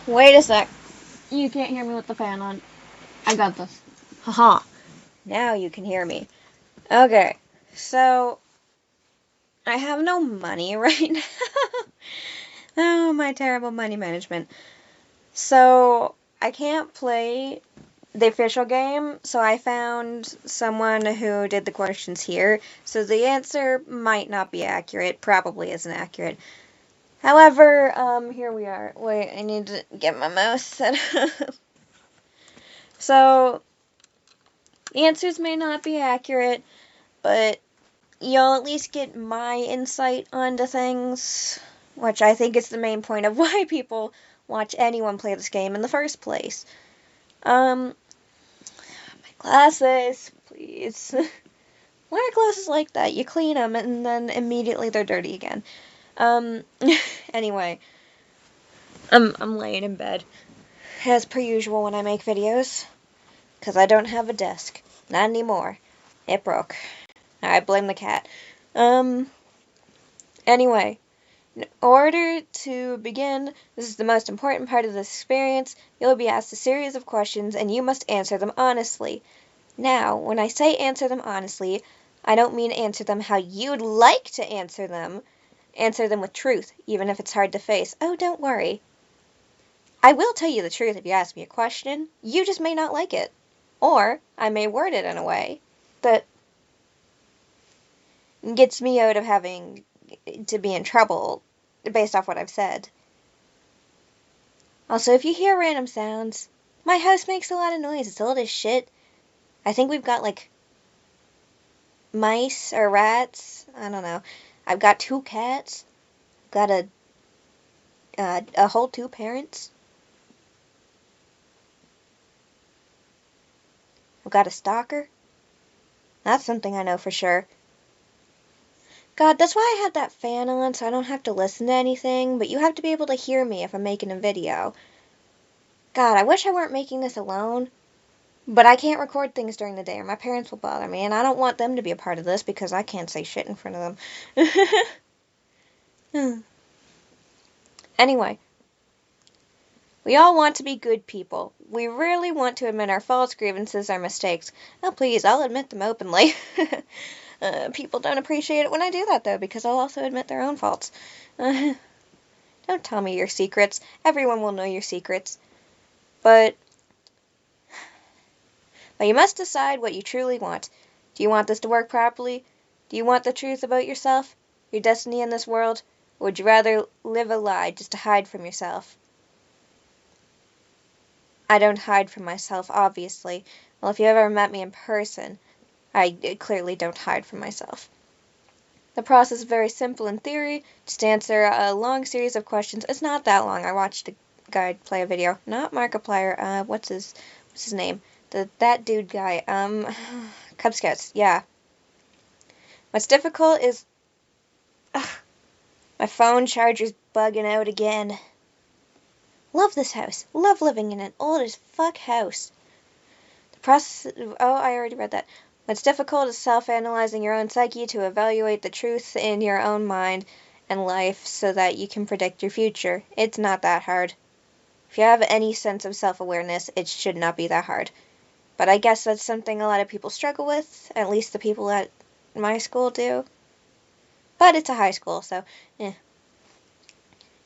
Wait a sec. You can't hear me with the fan on. I got this. Haha. Now you can hear me. Okay, so I have no money right now. Oh, my terrible money management. So I can't play the official game, so I found someone who did the questions here. So the answer might not be accurate, probably isn't accurate. However, here we are. Wait, I need to get my mouse set up. So, the answers may not be accurate, but you'll at least get my insight onto things, which I think is the main point of why people watch anyone play this game in the first place. My glasses, please. Why are glasses like that? You clean them and then immediately they're dirty again. Anyway, I'm laying in bed, as per usual when I make videos, because I don't have a desk. Not anymore. It broke. I blame the cat. Anyway, in order to begin, this is the most important part of this experience. You'll be asked a series of questions and you must answer them honestly. Now, when I say answer them honestly, I don't mean answer them how you'd like to answer them. Answer them with truth, even if it's hard to face. Oh, don't worry. I will tell you the truth if you ask me a question. You just may not like it. Or I may word it in a way that gets me out of having to be in trouble based off what I've said. Also, if you hear random sounds, my house makes a lot of noise. It's old as shit. I think we've got, like, mice or rats. I don't know. I've got 2 cats. Got a whole 2 parents. I've got a stalker. That's something I know for sure. God, that's why I had that fan on, so I don't have to listen to anything, but you have to be able to hear me if I'm making a video. God, I wish I weren't making this alone, but I can't record things during the day or my parents will bother me, and I don't want them to be a part of this because I can't say shit in front of them. Anyway, we all want to be good people. We really want to admit our faults, grievances, our mistakes. Oh, please, I'll admit them openly. People don't appreciate it when I do that, though, because I'll also admit their own faults. Don't tell me your secrets. Everyone will know your secrets. But you must decide what you truly want. Do you want this to work properly? Do you want the truth about yourself? Your destiny in this world? Or would you rather live a lie just to hide from yourself? I don't hide from myself, obviously. Well, if you ever met me in person, I clearly don't hide from myself. The process is very simple in theory. Just answer a long series of questions. It's not that long. I watched a guy play a video. Not Markiplier. What's his name? That dude guy. Cub Scouts. Yeah. What's difficult is... Ugh, my phone charger's bugging out again. Love this house. Love living in an old as fuck house. The process... Oh, I already read that. What's difficult is self-analyzing your own psyche to evaluate the truth in your own mind and life so that you can predict your future. It's not that hard. If you have any sense of self-awareness, it should not be that hard. But I guess that's something a lot of people struggle with, at least the people at my school do. But it's a high school, so, eh.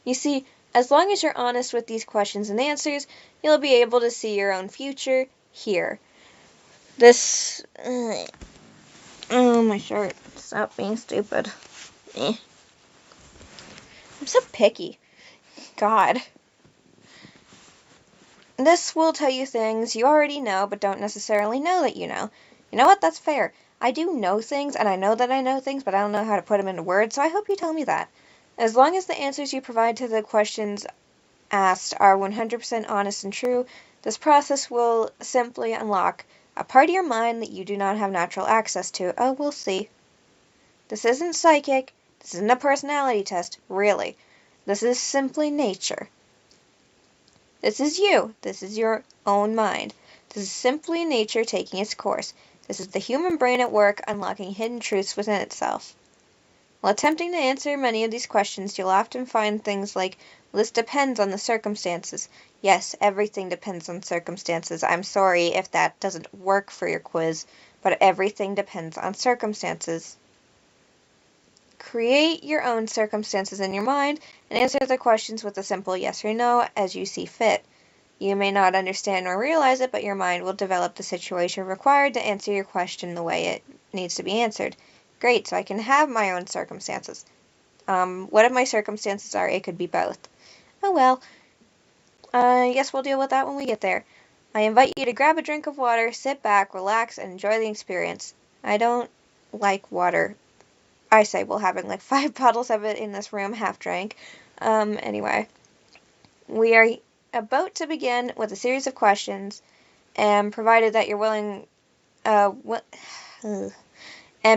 You see, as long as you're honest with these questions and answers, you'll be able to see your own future here. This... Oh, my shirt. Stop being stupid. I'm so picky. God. This will tell you things you already know, but don't necessarily know that you know. You know what? That's fair. I do know things, and I know that I know things, but I don't know how to put them into words, so I hope you tell me that. As long as the answers you provide to the questions asked are 100% honest and true, this process will simply unlock a part of your mind that you do not have natural access to. Oh, we'll see. This isn't psychic. This isn't a personality test, really. This is simply nature. This is you. This is your own mind. This is simply nature taking its course. This is the human brain at work unlocking hidden truths within itself. While attempting to answer many of these questions, you'll often find things like, "This depends on the circumstances." Yes, everything depends on circumstances. I'm sorry if that doesn't work for your quiz, but everything depends on circumstances. Create your own circumstances in your mind and answer the questions with a simple yes or no as you see fit. You may not understand or realize it, but your mind will develop the situation required to answer your question the way it needs to be answered. Great, so I can have my own circumstances. What if my circumstances are it could be both? Oh well, I guess we'll deal with that when we get there. I invite you to grab a drink of water, sit back, relax, and enjoy the experience. I don't like water. I say we'll having like 5 bottles of it in this room, half drank. Anyway, we are about to begin with a series of questions, and provided that you're willing, and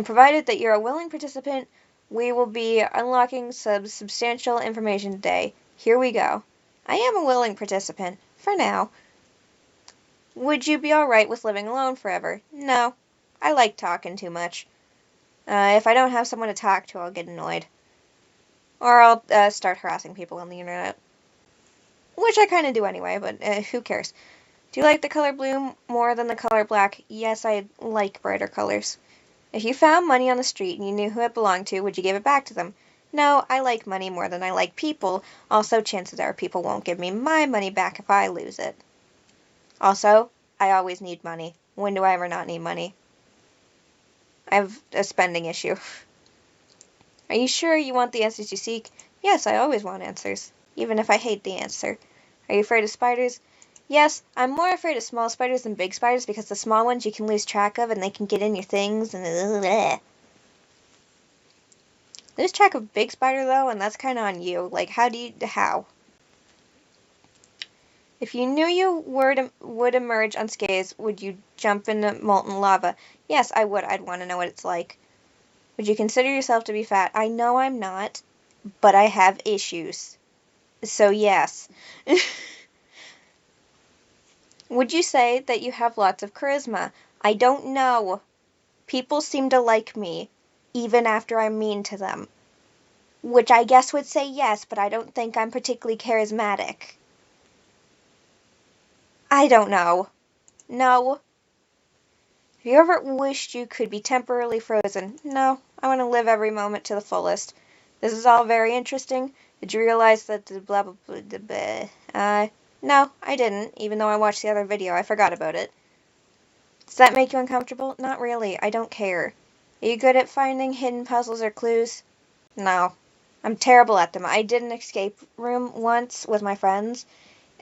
provided that you're a willing participant, we will be unlocking some substantial information today. Here we go. I am a willing participant, for now. Would you be alright with living alone forever? No. I like talking too much. If I don't have someone to talk to, I'll get annoyed. Or I'll start harassing people on the internet. Which I kind of do anyway, but who cares? Do you like the color blue more than the color black? Yes, I like brighter colors. If you found money on the street and you knew who it belonged to, would you give it back to them? No, I like money more than I like people. Also, chances are people won't give me my money back if I lose it. Also, I always need money. When do I ever not need money? I have a spending issue. Are you sure you want the answers you seek? Yes, I always want answers, even if I hate the answer. Are you afraid of spiders? Yes, I'm more afraid of small spiders than big spiders because the small ones you can lose track of and they can get in your things and lose track of big spider though, and that's kind of on you. Like, how? If you knew you would emerge unscathed, would you jump into molten lava? Yes, I would. I'd want to know what it's like. Would you consider yourself to be fat? I know I'm not, but I have issues. So yes. Would you say that you have lots of charisma? I don't know. People seem to like me, even after I'm mean to them. Which I guess would say yes, but I don't think I'm particularly charismatic. I don't know. No. Have you ever wished you could be temporarily frozen? No. I want to live every moment to the fullest. This is all very interesting. Did you realize that the blah blah blah, blah. No, I didn't. Even though I watched the other video, I forgot about it. Does that make you uncomfortable? Not really. I don't care. Are you good at finding hidden puzzles or clues? No. I'm terrible at them. I did an escape room once with my friends,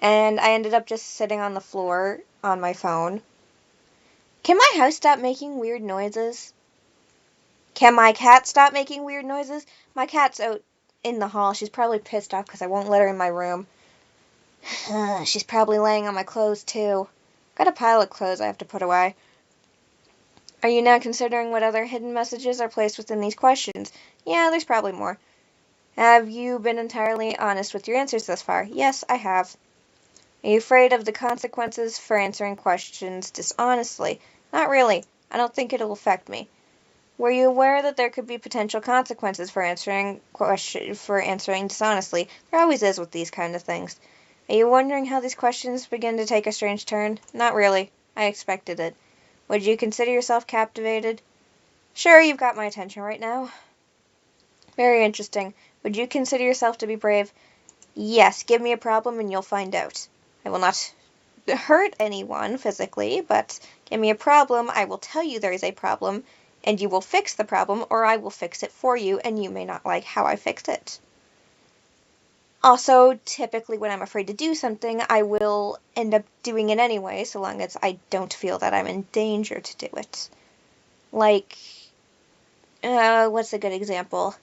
and I ended up just sitting on the floor on my phone. Can my house stop making weird noises? Can my cat stop making weird noises? My cat's out in the hall. She's probably pissed off because I won't let her in my room. She's probably laying on my clothes, too. Got a pile of clothes I have to put away. Are you now considering what other hidden messages are placed within these questions? Yeah, there's probably more. Have you been entirely honest with your answers thus far? Yes, I have. Are you afraid of the consequences for answering questions dishonestly? Not really. I don't think it'll affect me. Were you aware that there could be potential consequences for answering dishonestly? There always is with these kind of things. Are you wondering how these questions begin to take a strange turn? Not really. I expected it. Would you consider yourself captivated? Sure, you've got my attention right now. Very interesting. Would you consider yourself to be brave? Yes, give me a problem and you'll find out. I will not hurt anyone physically, but give me a problem, I will tell you there is a problem, and you will fix the problem, or I will fix it for you, and you may not like how I fixed it. Also, typically when I'm afraid to do something, I will end up doing it anyway, so long as I don't feel that I'm in danger to do it. Like, what's a good example?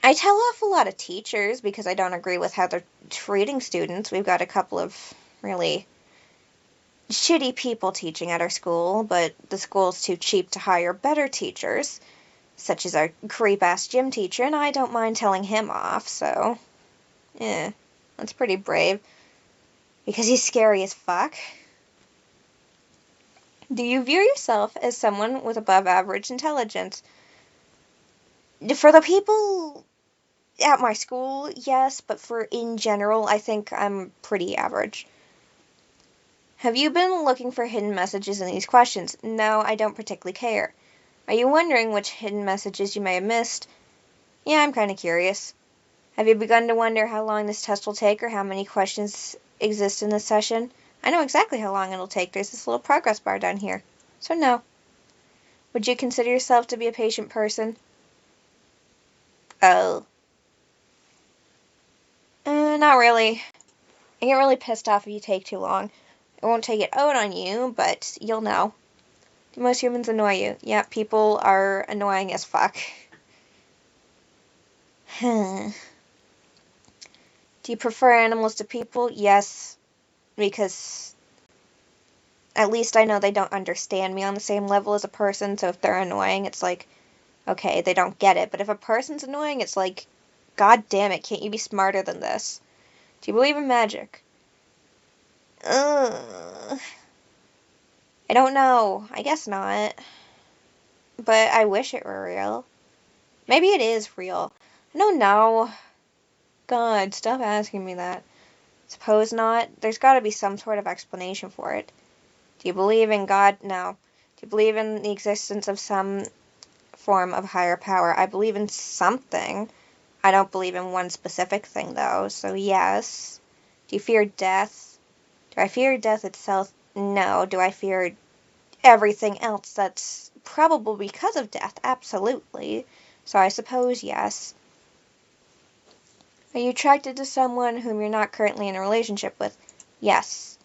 I tell off a lot of teachers because I don't agree with how they're treating students. We've got a couple of really shitty people teaching at our school, but the school's too cheap to hire better teachers, such as our creep-ass gym teacher, and I don't mind telling him off, so, that's pretty brave, because he's scary as fuck. Do you view yourself as someone with above average intelligence? For the people at my school, yes, but for in general, I think I'm pretty average. Have you been looking for hidden messages in these questions? No, I don't particularly care. Are you wondering which hidden messages you may have missed? Yeah, I'm kind of curious. Have you begun to wonder how long this test will take or how many questions exist in this session? I know exactly how long it'll take. There's this little progress bar down here. So no. Would you consider yourself to be a patient person? Oh. Not really. I get really pissed off if you take too long. I won't take it out on you, but you'll know. Do most humans annoy you? Yeah, people are annoying as fuck. Do you prefer animals to people? Yes, because at least I know they don't understand me on the same level as a person, so if they're annoying, it's like, okay, they don't get it. But if a person's annoying, it's like, God damn it, can't you be smarter than this? Do you believe in magic? Ugh. I don't know. I guess not. But I wish it were real. Maybe it is real. I don't know. God, stop asking me that. Suppose not. There's got to be some sort of explanation for it. Do you believe in God? No. Do you believe in the existence of some form of higher power? I believe in something. I don't believe in one specific thing, though, so yes. Do you fear death? Do I fear death itself? No. Do I fear everything else that's probable because of death? Absolutely. So I suppose yes. Are you attracted to someone whom you're not currently in a relationship with? Yes.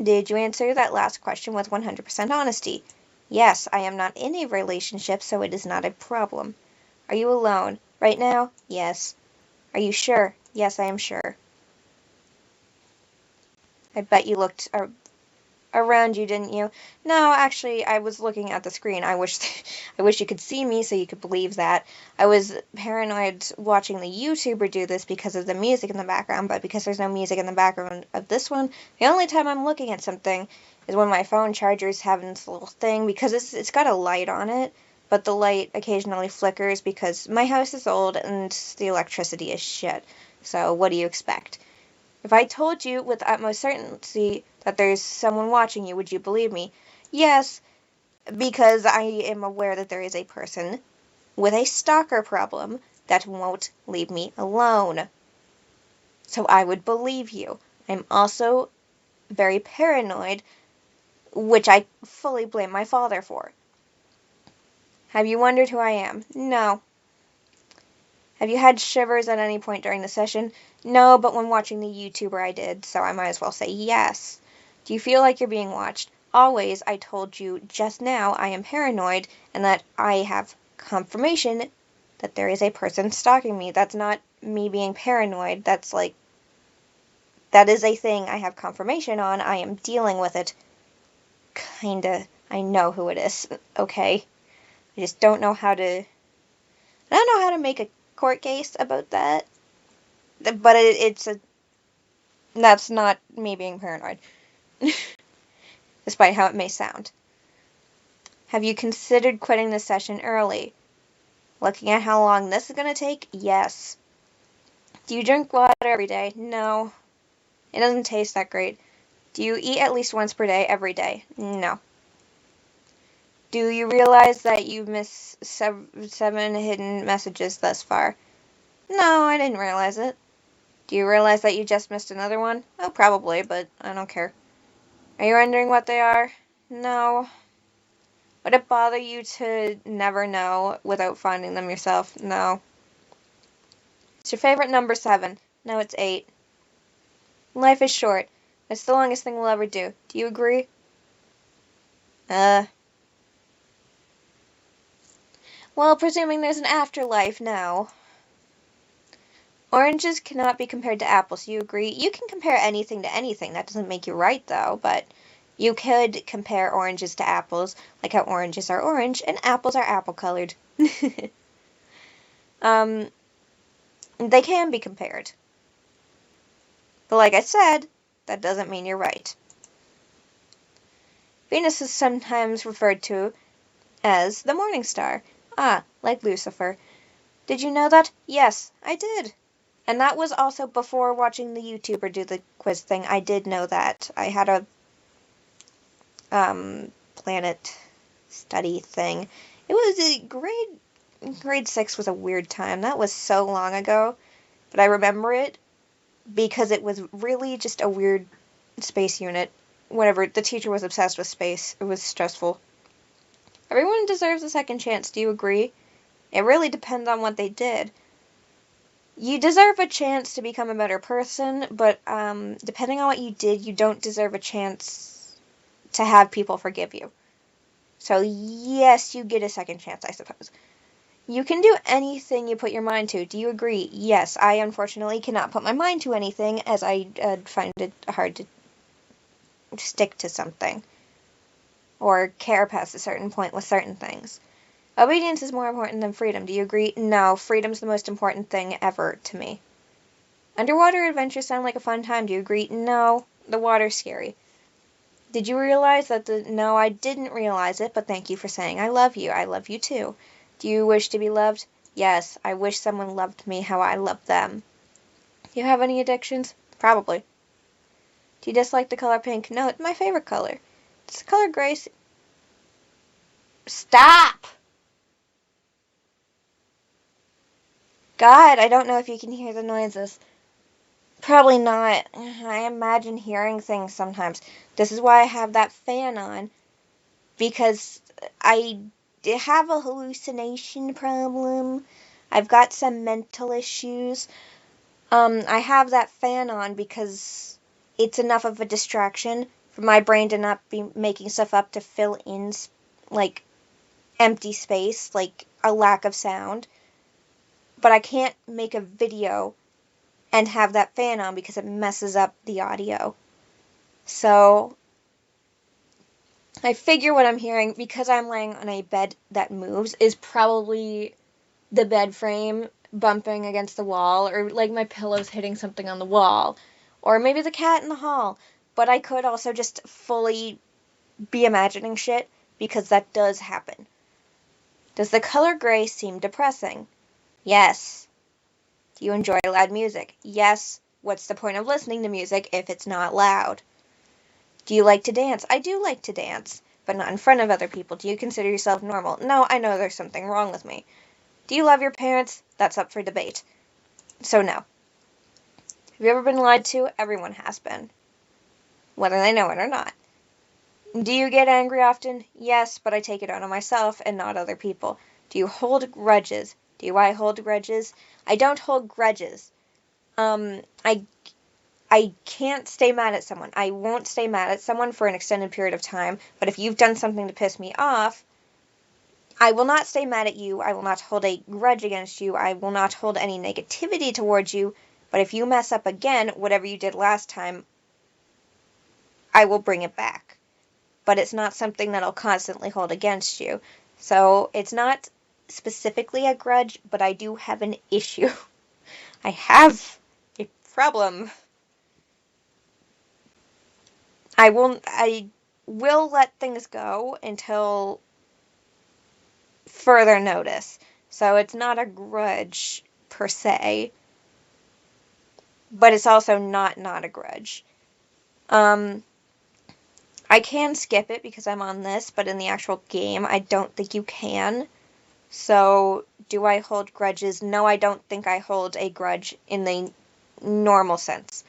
Did you answer that last question with 100% honesty? Yes, I am not in a relationship, so it is not a problem. Are you alone? Right now? Yes. Are you sure? Yes, I am sure. I bet you looked around you, didn't you? No, actually, I was looking at the screen. I wish you could see me so you could believe that. I was paranoid watching the YouTuber do this because of the music in the background, but because there's no music in the background of this one, the only time I'm looking at something is when my phone charger's having this little thing, because it's got a light on it, but the light occasionally flickers because my house is old and the electricity is shit. So what do you expect? If I told you with utmost certainty that there's someone watching you, would you believe me? Yes, because I am aware that there is a person with a stalker problem that won't leave me alone. So I would believe you. I'm also very paranoid, which I fully blame my father for. Have you wondered who I am? No. Have you had shivers at any point during the session? No, but when watching the YouTuber I did, so I might as well say yes. Do you feel like you're being watched? Always. I told you just now I am paranoid and that I have confirmation that there is a person stalking me. That's not me being paranoid. That's like, that is a thing I have confirmation on. I am dealing with it. Kinda. I know who it is, okay? I just don't know how to... I don't know how to make a court case about that. But it's a... That's not me being paranoid. Despite how it may sound. Have you considered quitting the session early? Looking at how long this is going to take? Yes. Do you drink water every day? No. It doesn't taste that great. Do you eat at least once per day every day? No. Do you realize that you've missed 7 hidden messages thus far? No, I didn't realize it. Do you realize that you just missed another one? Oh, probably, but I don't care. Are you wondering what they are? No. Would it bother you to never know without finding them yourself? No. It's your favorite number 7. No, it's 8. Life is short. It's the longest thing we'll ever do. Do you agree? Well, presuming there's an afterlife now. Oranges cannot be compared to apples. You agree? You can compare anything to anything. That doesn't make you right, though, but you could compare oranges to apples, like how oranges are orange and apples are apple-colored. They can be compared. But like I said, that doesn't mean you're right. Venus is sometimes referred to as the morning star. Ah, like Lucifer. Did you know that? Yes, I did. And that was also before watching the YouTuber do the quiz thing. I did know that. I had a planet study thing. It was a grade 6 was a weird time. That was so long ago, but I remember it because it was really just a weird space unit. Whatever, the teacher was obsessed with space. It was stressful. Everyone deserves a second chance. Do you agree? It really depends on what they did. You deserve a chance to become a better person, but depending on what you did, you don't deserve a chance to have people forgive you. So yes, you get a second chance, I suppose. You can do anything you put your mind to. Do you agree? Yes, I unfortunately cannot put my mind to anything, as I find it hard to stick to something or care past a certain point with certain things. Obedience is more important than freedom. Do you agree? No, freedom's the most important thing ever to me. Underwater adventures sound like a fun time. Do you agree? No, the water's scary. Did you realize that No, I didn't realize it, but thank you for saying I love you. I love you too. Do you wish to be loved? Yes, I wish someone loved me how I love them. Do you have any addictions? Probably. Do you dislike the color pink? No, it's my favorite color. Does the color gray... Stop! God, I don't know if you can hear the noises. Probably not. I imagine hearing things sometimes. This is why I have that fan on. Because I have a hallucination problem. I've got some mental issues. I have that fan on because it's enough of a distraction for my brain to not be making stuff up to fill in, like, empty space, like a lack of sound. But I can't make a video and have that fan on because it messes up the audio. So I figure what I'm hearing, because I'm laying on a bed that moves, is probably the bed frame bumping against the wall, or like my pillows hitting something on the wall, or maybe the cat in the hall. But I could also just fully be imagining shit, because that does happen. Does the color gray seem depressing? Yes. Do you enjoy loud music? Yes. What's the point of listening to music if it's not loud? Do you like to dance? I do like to dance, but not in front of other people. Do you consider yourself normal? No, I know there's something wrong with me. Do you love your parents? That's up for debate. So no. Have you ever been lied to? Everyone has been, whether they know it or not. Do you get angry often? Yes, but I take it out on myself and not other people. Do you hold grudges? Do I hold grudges? I don't hold grudges. I can't stay mad at someone. I won't stay mad at someone for an extended period of time, but if you've done something to piss me off, I will not stay mad at you. I will not hold a grudge against you. I will not hold any negativity towards you. But if you mess up again, whatever you did last time, I will bring it back. But it's not something that I'll constantly hold against you. So it's not specifically a grudge, but I do have an issue. I have a problem. I will let things go until further notice. So it's not a grudge per se, but it's also not a grudge. I can skip it because I'm on this, but in the actual game, I don't think you can. So, do I hold grudges? No, I don't think I hold a grudge in the normal sense.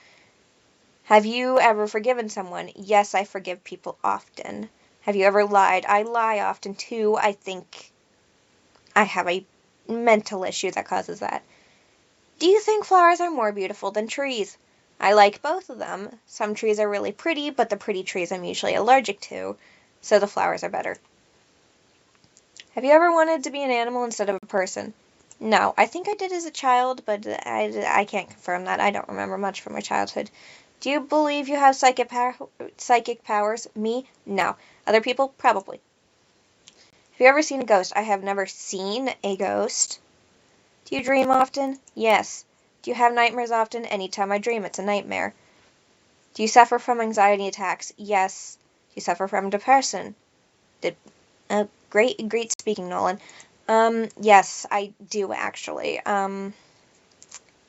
Have you ever forgiven someone? Yes, I forgive people often. Have you ever lied? I lie often too. I think I have a mental issue that causes that. Do you think flowers are more beautiful than trees? I like both of them. Some trees are really pretty, but the pretty trees I'm usually allergic to, so the flowers are better. Have you ever wanted to be an animal instead of a person? No, I think I did as a child, but I can't confirm that. I don't remember much from my childhood. Do you believe you have psychic powers? Me? No. Other people? Probably. Have you ever seen a ghost? I have never seen a ghost. Do you dream often? Yes. Do you have nightmares often? Anytime I dream, it's a nightmare. Do you suffer from anxiety attacks? Yes. Do you suffer from depression? Great speaking, Nolan. Yes, I do actually. I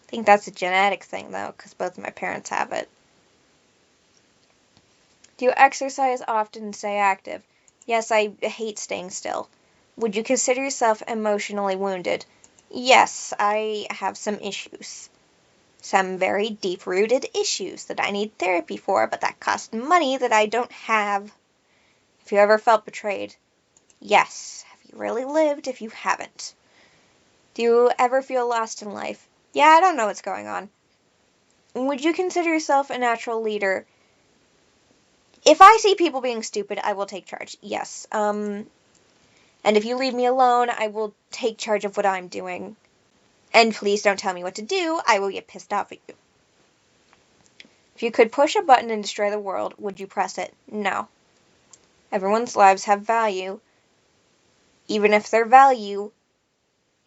think that's a genetic thing though, because both of my parents have it. Do you exercise often and stay active? Yes, I hate staying still. Would you consider yourself emotionally wounded? Yes, I have some issues. Some very deep-rooted issues that I need therapy for, but that cost money that I don't have. Have you ever felt betrayed? Yes. Have you really lived if you haven't? Do you ever feel lost in life? Yeah, I don't know what's going on. Would you consider yourself a natural leader? If I see people being stupid, I will take charge. Yes. And if you leave me alone, I will take charge of what I'm doing. And please don't tell me what to do. I will get pissed off at you. If you could push a button and destroy the world, would you press it? No. Everyone's lives have value, even if their value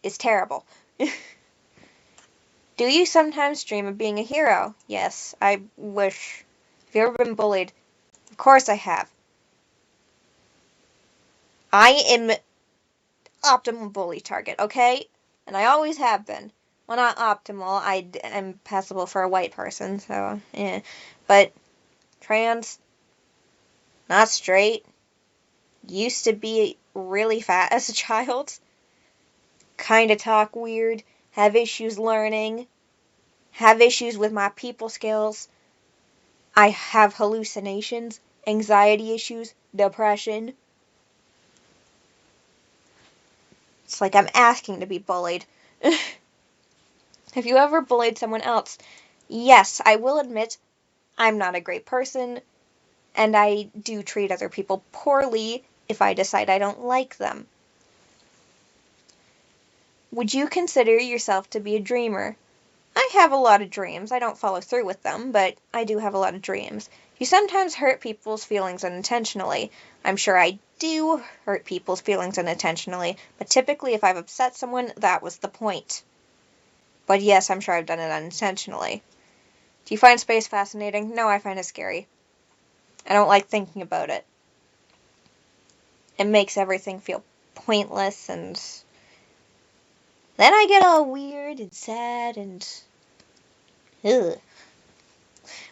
is terrible. Do you sometimes dream of being a hero? Yes, I wish. Have you ever been bullied? Of course I have. I am optimal bully target, okay? And I always have been. Well, not optimal. I'm passable for a white person, so, yeah. But trans, not straight, used to be really fat as a child, kinda talk weird, have issues learning, have issues with my people skills. I have hallucinations, anxiety issues, depression. It's like I'm asking to be bullied. Have you ever bullied someone else? Yes, I will admit I'm not a great person, and I do treat other people poorly if I decide I don't like them. Would you consider yourself to be a dreamer? I have a lot of dreams. I don't follow through with them, but I do have a lot of dreams. You sometimes hurt people's feelings unintentionally. I'm sure I do hurt people's feelings unintentionally, but typically if I've upset someone, that was the point. But yes, I'm sure I've done it unintentionally. Do you find space fascinating? No, I find it scary. I don't like thinking about it. It makes everything feel pointless, and then I get all weird and sad and ugh.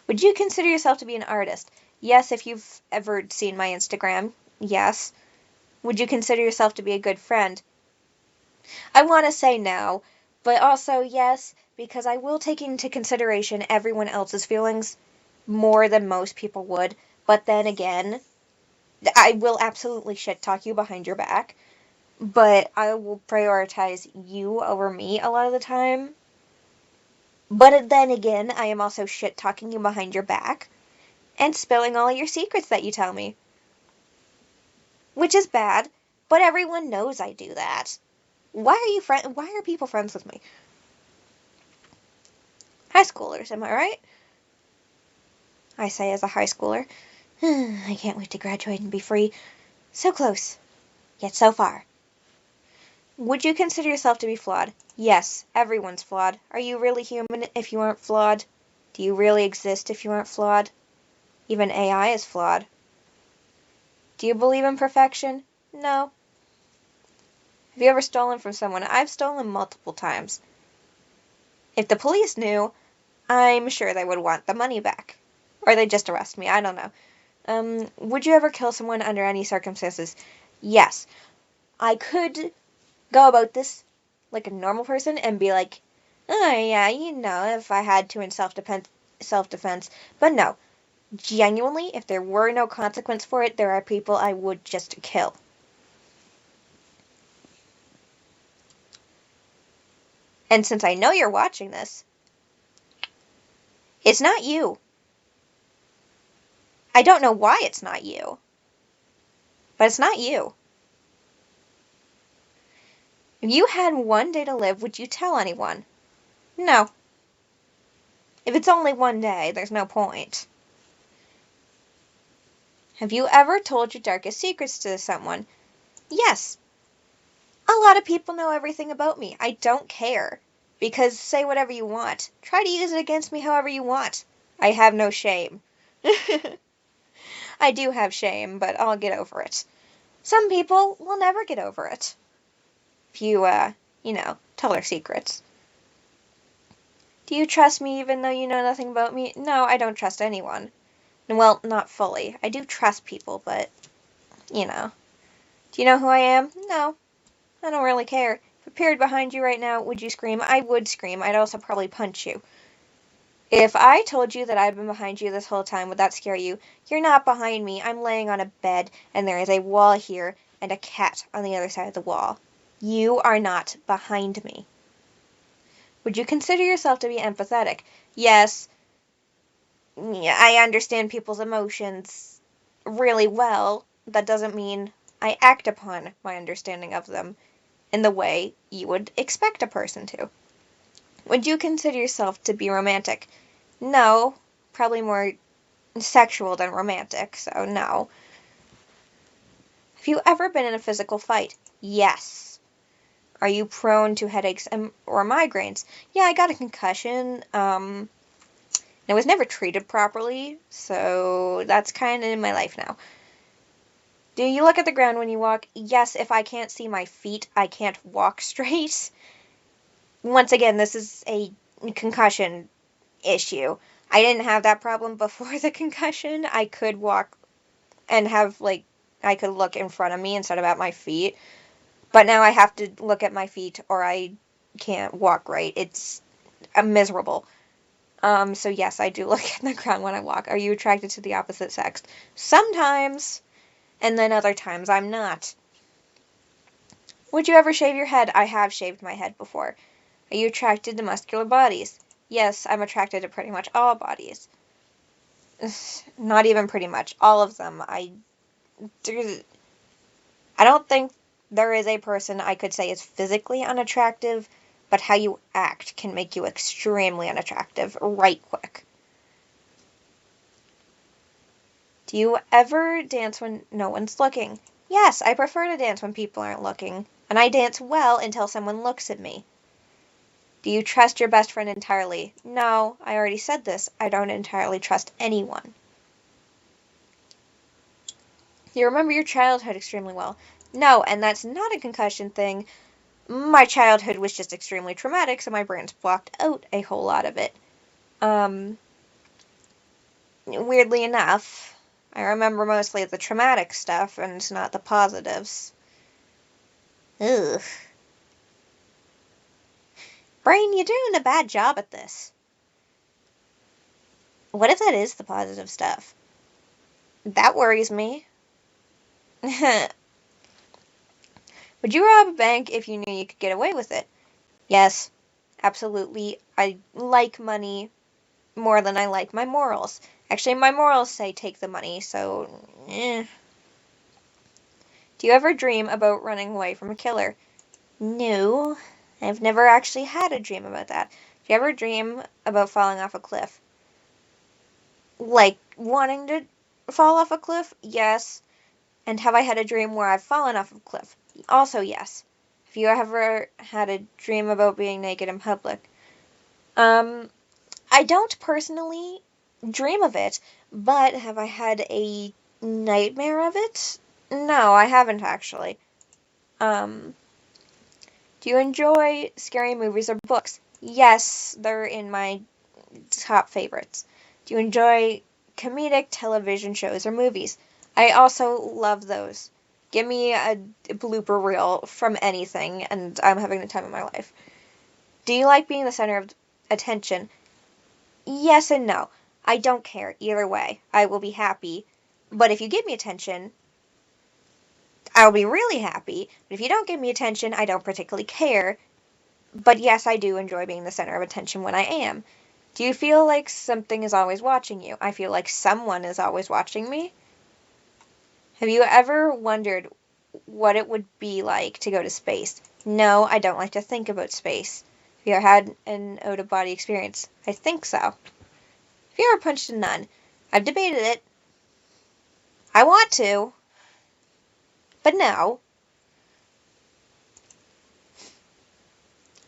Would you consider yourself to be an artist? Yes, if you've ever seen my Instagram. Yes. Would you consider yourself to be a good friend? I want to say no, but also yes, because I will take into consideration everyone else's feelings more than most people would. But then again, I will absolutely shit talk you behind your back, but I will prioritize you over me a lot of the time. But then again, I am also shit talking you behind your back and spilling all your secrets that you tell me. Which is bad, but everyone knows I do that. Why are people friends with me? High schoolers, am I right? I say as a high schooler. I can't wait to graduate and be free. So close, yet so far. Would you consider yourself to be flawed? Yes, everyone's flawed. Are you really human if you aren't flawed? Do you really exist if you aren't flawed? Even AI is flawed. Do you believe in perfection? No. Have you ever stolen from someone? I've stolen multiple times. If the police knew, I'm sure they would want the money back. Or they'd just arrest me, I don't know. Would you ever kill someone under any circumstances? Yes. I could go about this like a normal person and be like, oh yeah, if I had to in self-defense. But no. Genuinely, if there were no consequence for it, there are people I would just kill. And since I know you're watching this, it's not you. I don't know why it's not you, but it's not you. If you had one day to live, would you tell anyone? No. If it's only one day, there's no point. Have you ever told your darkest secrets to someone? Yes. A lot of people know everything about me. I don't care. Because say whatever you want. Try to use it against me however you want. I have no shame. I do have shame, but I'll get over it. Some people will never get over it. if you, tell her secrets. Do you trust me even though you know nothing about me? No, I don't trust anyone. Well, not fully. I do trust people, but, Do you know who I am? No, I don't really care. If I appeared behind you right now, would you scream? I would scream. I'd also probably punch you. If I told you that I'd been behind you this whole time, would that scare you? You're not behind me. I'm laying on a bed, and there is a wall here, and a cat on the other side of the wall. You are not behind me. Would you consider yourself to be empathetic? Yes. I understand people's emotions really well. That doesn't mean I act upon my understanding of them in the way you would expect a person to. Would you consider yourself to be romantic? No. Probably more sexual than romantic, so no. Have you ever been in a physical fight? Yes. Are you prone to headaches or migraines? Yeah, I got a concussion. It was never treated properly, so that's kind of in my life now. Do you look at the ground when you walk? Yes, if I can't see my feet, I can't walk straight. Once again, this is a concussion issue. I didn't have that problem before the concussion. I could walk and I could look in front of me instead of at my feet. But now I have to look at my feet or I can't walk right. It's miserable. So yes, I do look at the ground when I walk. Are you attracted to the opposite sex? Sometimes, and then other times I'm not. Would you ever shave your head? I have shaved my head before. Are you attracted to muscular bodies? Yes, I'm attracted to pretty much all bodies. Not even pretty much. All of them. I don't think there is a person I could say is physically unattractive, but how you act can make you extremely unattractive right quick. Do you ever dance when no one's looking? Yes, I prefer to dance when people aren't looking, and I dance well until someone looks at me. Do you trust your best friend entirely? No, I already said this. I don't entirely trust anyone. Do you remember your childhood extremely well? No, and that's not a concussion thing. My childhood was just extremely traumatic, so my brain's blocked out a whole lot of it. Weirdly enough, I remember mostly the traumatic stuff and not the positives. Ugh. Brain, you're doing a bad job at this. What if that is the positive stuff? That worries me. Would you rob a bank if you knew you could get away with it? Yes, absolutely. I like money more than I like my morals. Actually, my morals say take the money, so Do you ever dream about running away from a killer? No, I've never actually had a dream about that. Do you ever dream about falling off a cliff? Like, wanting to fall off a cliff? Yes. And have I had a dream where I've fallen off a cliff? Also, yes. Have you ever had a dream about being naked in public? I don't personally dream of it, but have I had a nightmare of it? No, I haven't actually. Do you enjoy scary movies or books? Yes, they're in my top favorites. Do you enjoy comedic television shows or movies? I also love those. Give me a blooper reel from anything, and I'm having the time of my life. Do you like being the center of attention? Yes and no. I don't care either way. I will be happy. But if you give me attention, I'll be really happy. But if you don't give me attention, I don't particularly care. But yes, I do enjoy being the center of attention when I am. Do you feel like something is always watching you? I feel like someone is always watching me. Have you ever wondered what it would be like to go to space? No, I don't like to think about space. Have you ever had an out-of-body experience? I think so. Have you ever punched a nun? I've debated it. I want to. But no.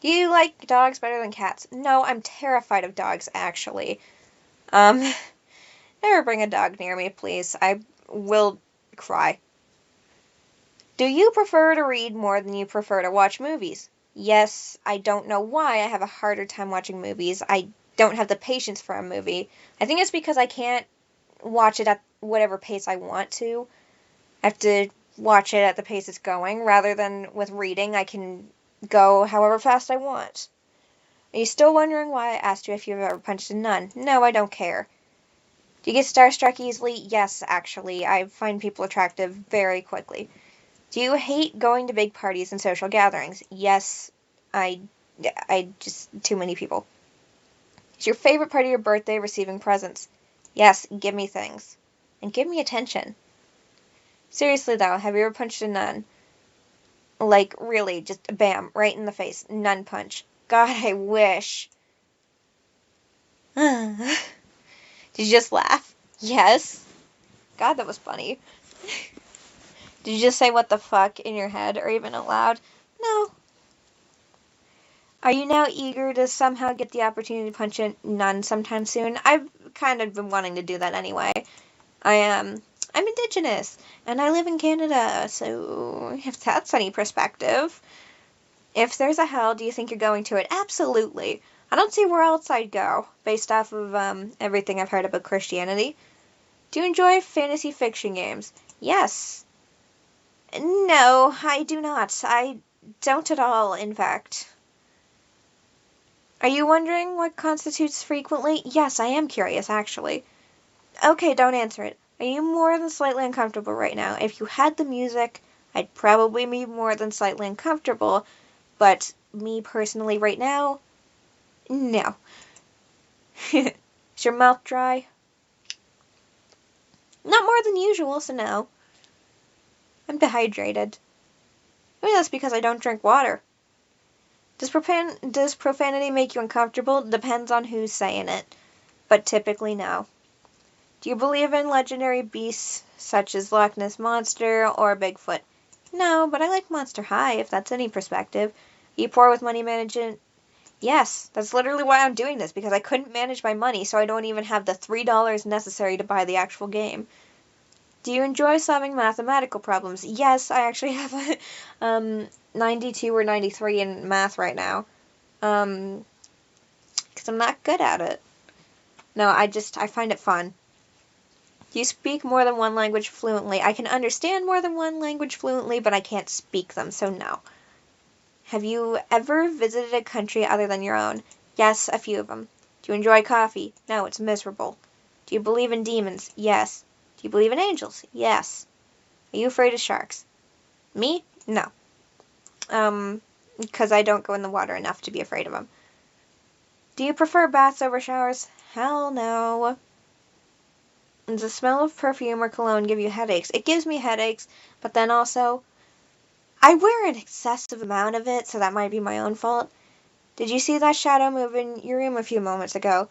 Do you like dogs better than cats? No, I'm terrified of dogs, actually. Never bring a dog near me, please. I will cry. Do you prefer to read more than you prefer to watch movies? Yes, I don't know why I have a harder time watching movies. I don't have the patience for a movie. I think it's because I can't watch it at whatever pace I want to. I have to watch it at the pace it's going, rather than with reading, I can go however fast I want. Are you still wondering why I asked you if you've ever punched a nun? No, I don't care. Do you get starstruck easily? Yes, actually. I find people attractive very quickly. Do you hate going to big parties and social gatherings? Yes, I just, too many people. Is your favorite part of your birthday receiving presents? Yes, give me things. And give me attention. Seriously though, have you ever punched a nun? Like, really, just bam, right in the face. Nun punch. God, I wish. Did you just laugh? Yes. God, that was funny. Did you just say what the fuck in your head or even out loud? No. Are you now eager to somehow get the opportunity to punch a nun sometime soon? I've kind of been wanting to do that anyway. I'm Indigenous, and I live in Canada, so if that's any perspective. If there's a hell, do you think you're going to it? Absolutely. I don't see where else I'd go, based off of everything I've heard about Christianity. Do you enjoy fantasy fiction games? Yes. No, I do not. I don't at all, in fact. Are you wondering what constitutes frequently? Yes, I am curious, actually. Okay, don't answer it. Are you more than slightly uncomfortable right now? If you had the music, I'd probably be more than slightly uncomfortable, but me personally right now, no. Is your mouth dry? Not more than usual, so no. I'm dehydrated. Maybe that's because I don't drink water. Does profanity make you uncomfortable? Depends on who's saying it, but typically no. Do you believe in legendary beasts such as Loch Ness Monster or Bigfoot? No, but I like Monster High, if that's any perspective. Are you poor with money management? Yes, that's literally why I'm doing this, because I couldn't manage my money, so I don't even have the $3 necessary to buy the actual game. Do you enjoy solving mathematical problems? Yes, I actually have a 92 or 93 in math right now. Because I'm not good at it. No, I find it fun. Do you speak more than one language fluently? I can understand more than one language fluently, but I can't speak them, so no. Have you ever visited a country other than your own? Yes, a few of them. Do you enjoy coffee? No, it's miserable. Do you believe in demons? Yes. Do you believe in angels? Yes. Are you afraid of sharks? Me? No. Because I don't go in the water enough to be afraid of them. Do you prefer baths over showers? Hell no. Does the smell of perfume or cologne give you headaches? It gives me headaches, but then also, I wear an excessive amount of it, so that might be my own fault. Did you see that shadow move in your room a few moments ago?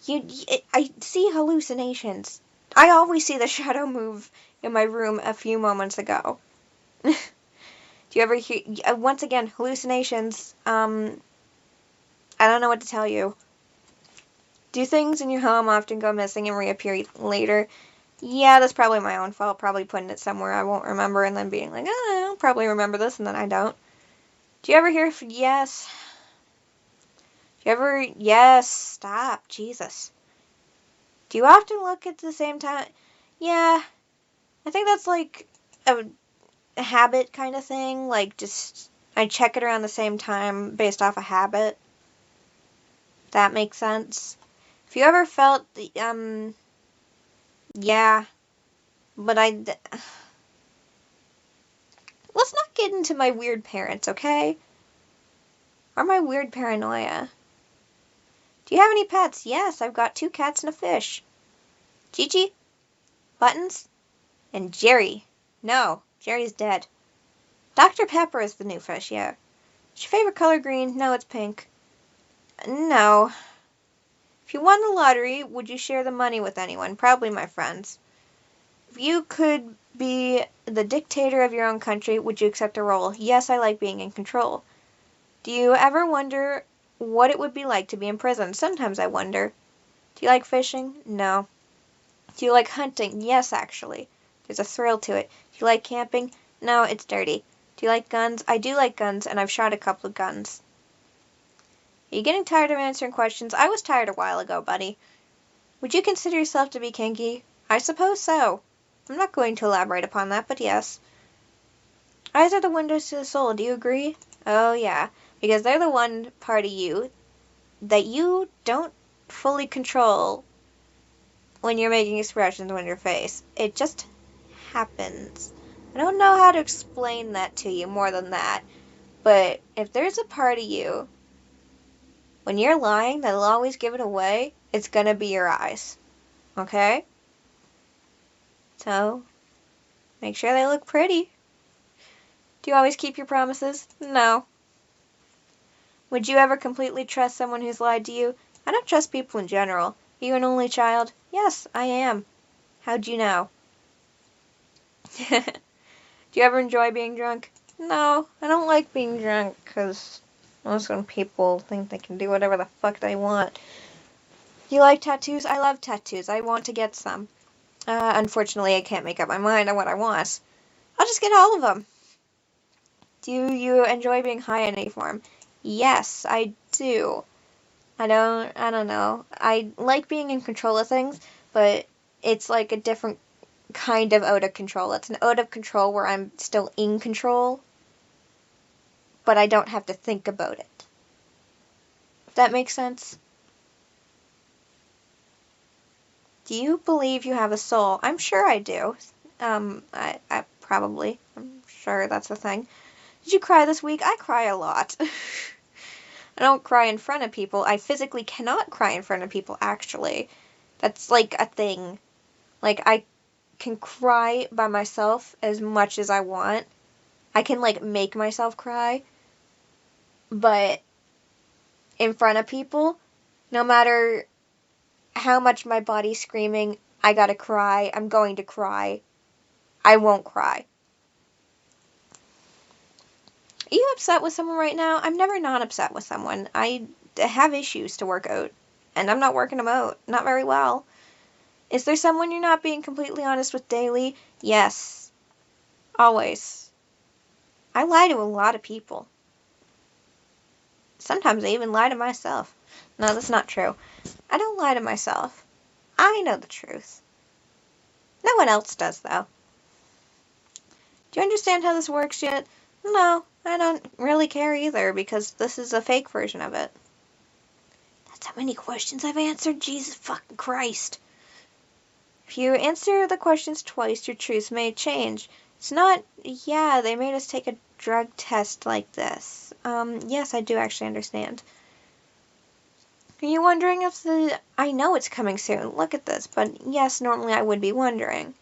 I see hallucinations. I always see the shadow move in my room a few moments ago. Do you ever hear, once again, hallucinations, I don't know what to tell you. Do things in your home often go missing and reappear later? Yeah, that's probably my own fault. Probably putting it somewhere I won't remember and then being like, I'll probably remember this, and then I don't. Do you ever hear, yes. Do you ever, yes, stop, Jesus. Do you often look at the same time? Yeah, I think that's like a habit kind of thing. Like, just, I check it around the same time based off a habit. That makes sense. If you ever felt, yeah, but let's not get into my weird parents, okay? Or my weird paranoia. Do you have any pets? Yes, I've got 2 cats and a fish. Chi-Chi? Buttons? And Jerry. No, Jerry's dead. Dr. Pepper is the new fish, yeah. Is your favorite color green? No, it's pink. No. If you won the lottery, would you share the money with anyone? Probably my friends. If you could be the dictator of your own country, would you accept the role? Yes, I like being in control. Do you ever wonder what it would be like to be in prison? Sometimes I wonder. Do you like fishing? No. Do you like hunting? Yes, actually. There's a thrill to it. Do you like camping? No, it's dirty. Do you like guns? I do like guns, and I've shot a couple of guns. Are you getting tired of answering questions? I was tired a while ago, buddy. Would you consider yourself to be kinky? I suppose so. I'm not going to elaborate upon that, but yes. Eyes are the windows to the soul, do you agree? Oh, yeah, because they're the one part of you that you don't fully control when you're making expressions on your face. It just happens. I don't know how to explain that to you more than that, but if there's a part of you, when you're lying, that'll always give it away, it's gonna be your eyes. Okay? So, make sure they look pretty. Do you always keep your promises? No. Would you ever completely trust someone who's lied to you? I don't trust people in general. Are you an only child? Yes, I am. How'd you know? Do you ever enjoy being drunk? No, I don't like being drunk because most when people think they can do whatever the fuck they want. You like tattoos? I love tattoos. I want to get some. Unfortunately, I can't make up my mind on what I want. I'll just get all of them. Do you enjoy being high in any form? Yes, I do. I don't know. I like being in control of things, but it's like a different kind of out of control. It's an out of control where I'm still in control, but I don't have to think about it. If that makes sense? Do you believe you have a soul? I'm sure I do. I probably. I'm sure that's a thing. Did you cry this week? I cry a lot. I don't cry in front of people. I physically cannot cry in front of people, actually. That's like a thing. Like, I can cry by myself as much as I want. I can, like, make myself cry. But in front of people, no matter how much my body's screaming, I gotta cry, I'm going to cry, I won't cry. Are you upset with someone right now? I'm never not upset with someone. I have issues to work out, and I'm not working them out. Not very well. Is there someone you're not being completely honest with daily? Yes. Always. I lie to a lot of people. Sometimes I even lie to myself. No, that's not true. I don't lie to myself. I know the truth. No one else does, though. Do you understand how this works yet? No, I don't really care either, because this is a fake version of it. That's how many questions I've answered, Jesus fucking Christ. If you answer the questions twice, your truth may change. It's not, yeah, they made us take a drug test like this. Yes, I do actually understand. Are you wondering if I know it's coming soon, look at this, but yes, normally I would be wondering.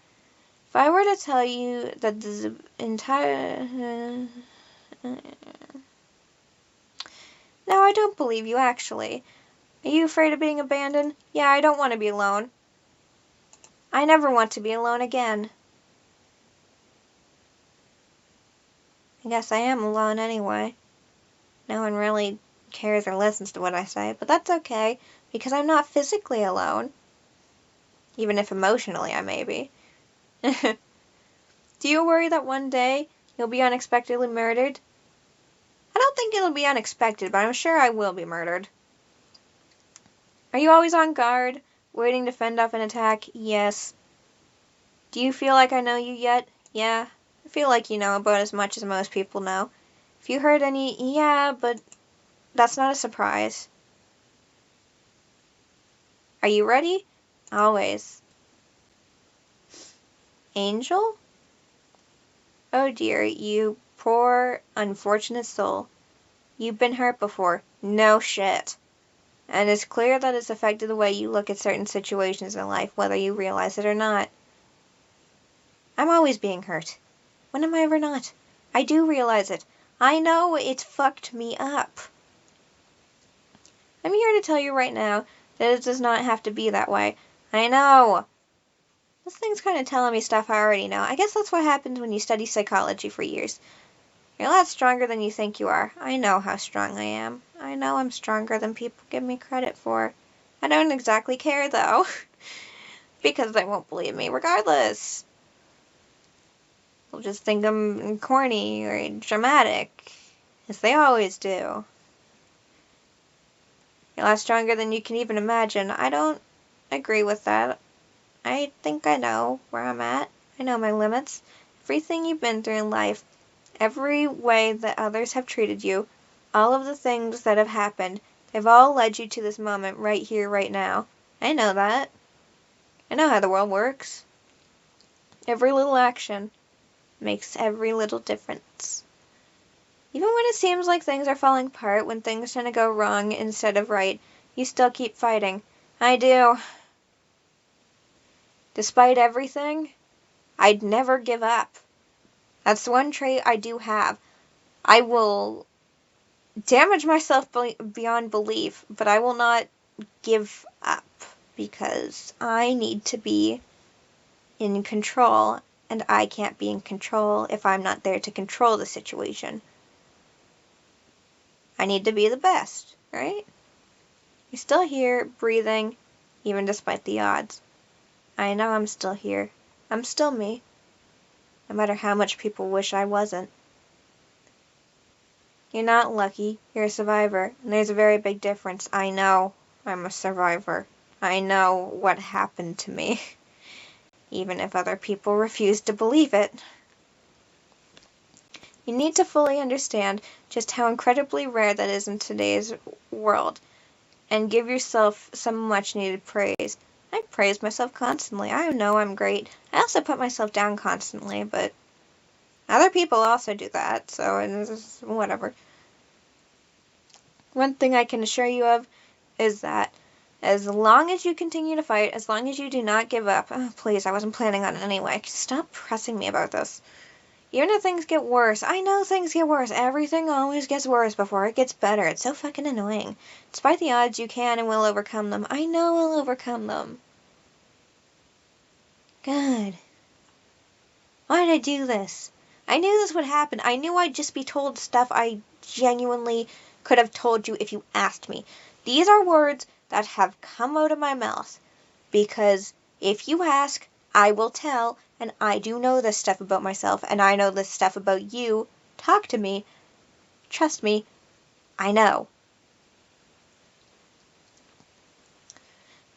If I were to tell you that the entire... No, I don't believe you, actually. Are you afraid of being abandoned? Yeah, I don't want to be alone. I never want to be alone again. I guess I am alone anyway. No one really cares or listens to what I say, but that's okay, because I'm not physically alone. Even if emotionally I may be. Do you worry that one day you'll be unexpectedly murdered? I don't think it'll be unexpected, but I'm sure I will be murdered. Are you always on guard, waiting to fend off an attack? Yes. Do you feel like I know you yet? Yeah. I feel like you know about as much as most people know. If you heard any, yeah, but that's not a surprise. Are you ready? Always. Angel? Oh dear, you poor, unfortunate soul. You've been hurt before. No shit. And it's clear that it's affected the way you look at certain situations in life, whether you realize it or not. I'm always being hurt. When am I ever not? I do realize it. I know it's fucked me up. I'm here to tell you right now that it does not have to be that way. I know. This thing's kind of telling me stuff I already know. I guess that's what happens when you study psychology for years. You're a lot stronger than you think you are. I know how strong I am. I know I'm stronger than people give me credit for. I don't exactly care, though. Because they won't believe me regardless. They'll just think I'm corny or dramatic, as they always do. You're a lot stronger than you can even imagine. I don't agree with that. I think I know where I'm at. I know my limits. Everything you've been through in life, every way that others have treated you, all of the things that have happened, they've all led you to this moment right here, right now. I know that. I know how the world works. Every little action makes every little difference. Even when it seems like things are falling apart, when things tend to go wrong instead of right, you still keep fighting. I do. Despite everything, I'd never give up. That's one trait I do have. I will damage myself beyond belief, but I will not give up because I need to be in control, and I can't be in control if I'm not there to control the situation. I need to be the best, right? You're still here, breathing, even despite the odds. I know I'm still here. I'm still me, no matter how much people wish I wasn't. You're not lucky, you're a survivor, and there's a very big difference. I know I'm a survivor. I know what happened to me, even if other people refuse to believe it. You need to fully understand just how incredibly rare that is in today's world, and give yourself some much-needed praise. I praise myself constantly. I know I'm great. I also put myself down constantly, but other people also do that, so it's whatever. One thing I can assure you of is that as long as you continue to fight, as long as you do not give up, oh, please, I wasn't planning on it anyway. Stop pressing me about this. Even if things get worse, I know things get worse. Everything always gets worse before it gets better. It's so fucking annoying. Despite the odds, you can and will overcome them. I know I'll overcome them. God. Why did I do this? I knew this would happen. I knew I'd just be told stuff I genuinely could have told you if you asked me. These are words that have come out of my mouth because if you ask, I will tell, and I do know this stuff about myself, and I know this stuff about you. Talk to me. Trust me. I know.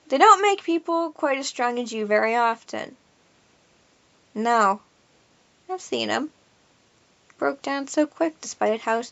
They don't make people quite as strong as you very often. No. I've seen him. Broke down so quick despite how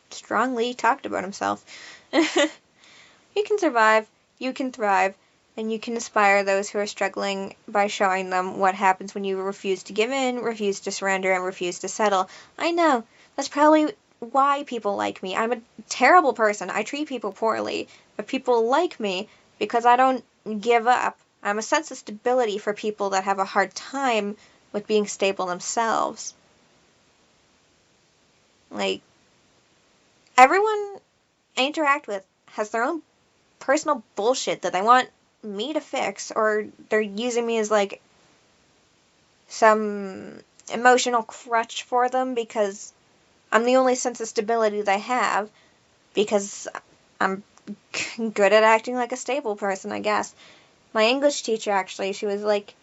strongly he talked about himself. You can survive, you can thrive, and you can inspire those who are struggling by showing them what happens when you refuse to give in, refuse to surrender, and refuse to settle. I know. That's probably why people like me. I'm a terrible person. I treat people poorly. But people like me because I don't give up. I'm a sense of stability for people that have a hard time with being stable themselves. Like, everyone I interact with has their own personal bullshit that they want me to fix, or they're using me as like some emotional crutch for them because I'm the only sense of stability they have, because I'm good at acting like a stable person, I guess. My English teacher, actually, she was like,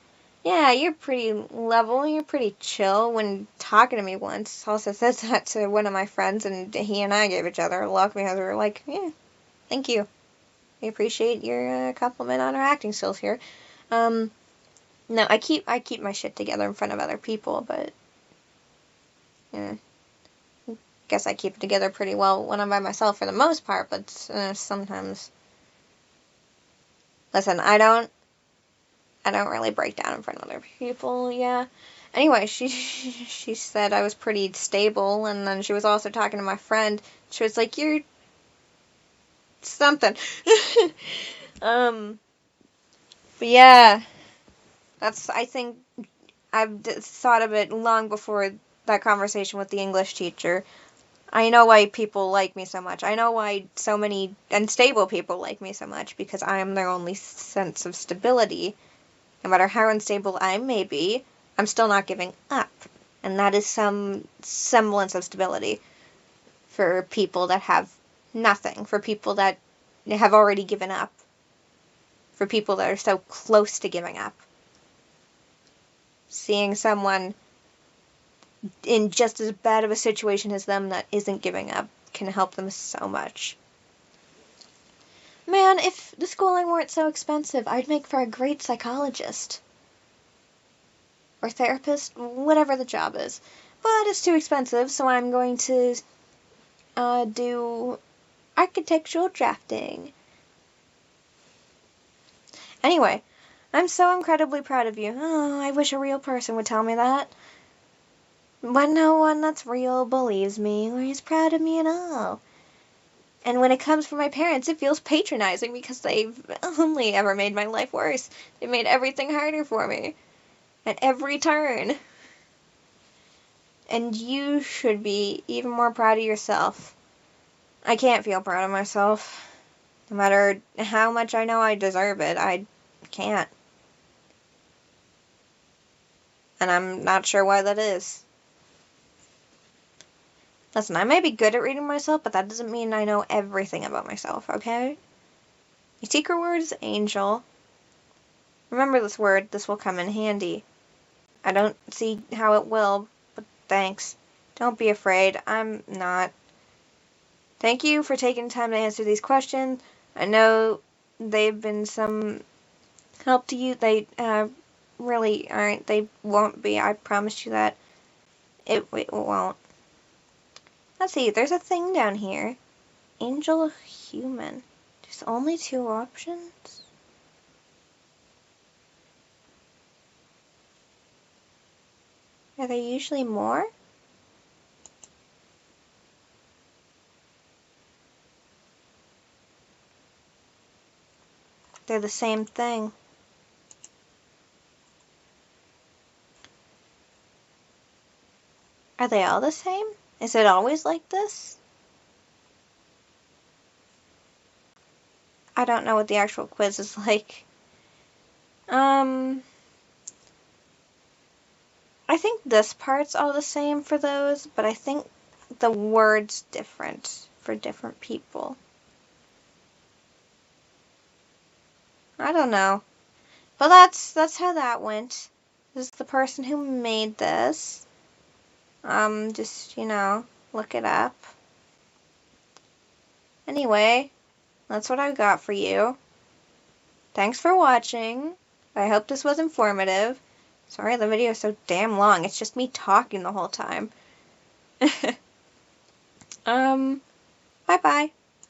yeah, you're pretty level, you're pretty chill when talking to me once. Also said that to one of my friends, and he and I gave each other a look because we were like, yeah, thank you. I appreciate your compliment on our acting skills here. No, I keep my shit together in front of other people, but yeah, guess I keep it together pretty well when I'm by myself for the most part. But sometimes, listen, I don't really break down in front of other people. Yeah. Anyway, she said I was pretty stable, and then she was also talking to my friend. She was like, "You're something." But yeah, I think I've thought of it long before that conversation with the English teacher. I know why people like me so much. I know why so many unstable people like me so much, because I am their only sense of stability. No matter how unstable I may be, I'm still not giving up. And that is some semblance of stability for people that have nothing, for people that have already given up, for people that are so close to giving up. Seeing someone in just as bad of a situation as them that isn't giving up can help them so much. Man, if the schooling weren't so expensive, I'd make for a great psychologist. Or therapist, whatever the job is. But it's too expensive, so I'm going to do architectural drafting. Anyway, I'm so incredibly proud of you. Oh, I wish a real person would tell me that. But no one that's real believes me or is proud of me at all. And when it comes from my parents, it feels patronizing because they've only ever made my life worse. They've made everything harder for me. At every turn. And you should be even more proud of yourself. I can't feel proud of myself. No matter how much I know I deserve it, I can't. And I'm not sure why that is. Listen, I may be good at reading myself, but that doesn't mean I know everything about myself, okay? My secret word is angel. Remember this word, this will come in handy. I don't see how it will, but thanks. Don't be afraid, I'm not. Thank you for taking time to answer these questions. I know they've been some help to you. They really aren't. They won't be. I promise you that. It won't. Let's see. There's a thing down here. Angel human. There's only 2 options. Are there usually more? They're the same thing. Are they all the same? Is it always like this? I don't know what the actual quiz is like. I think this part's all the same for those, but I think the word's different for different people. I don't know. But that's how that went. This is the person who made this. Just, look it up. Anyway, that's what I got for you. Thanks for watching. I hope this was informative. Sorry the video is so damn long. It's just me talking the whole time. Bye-bye.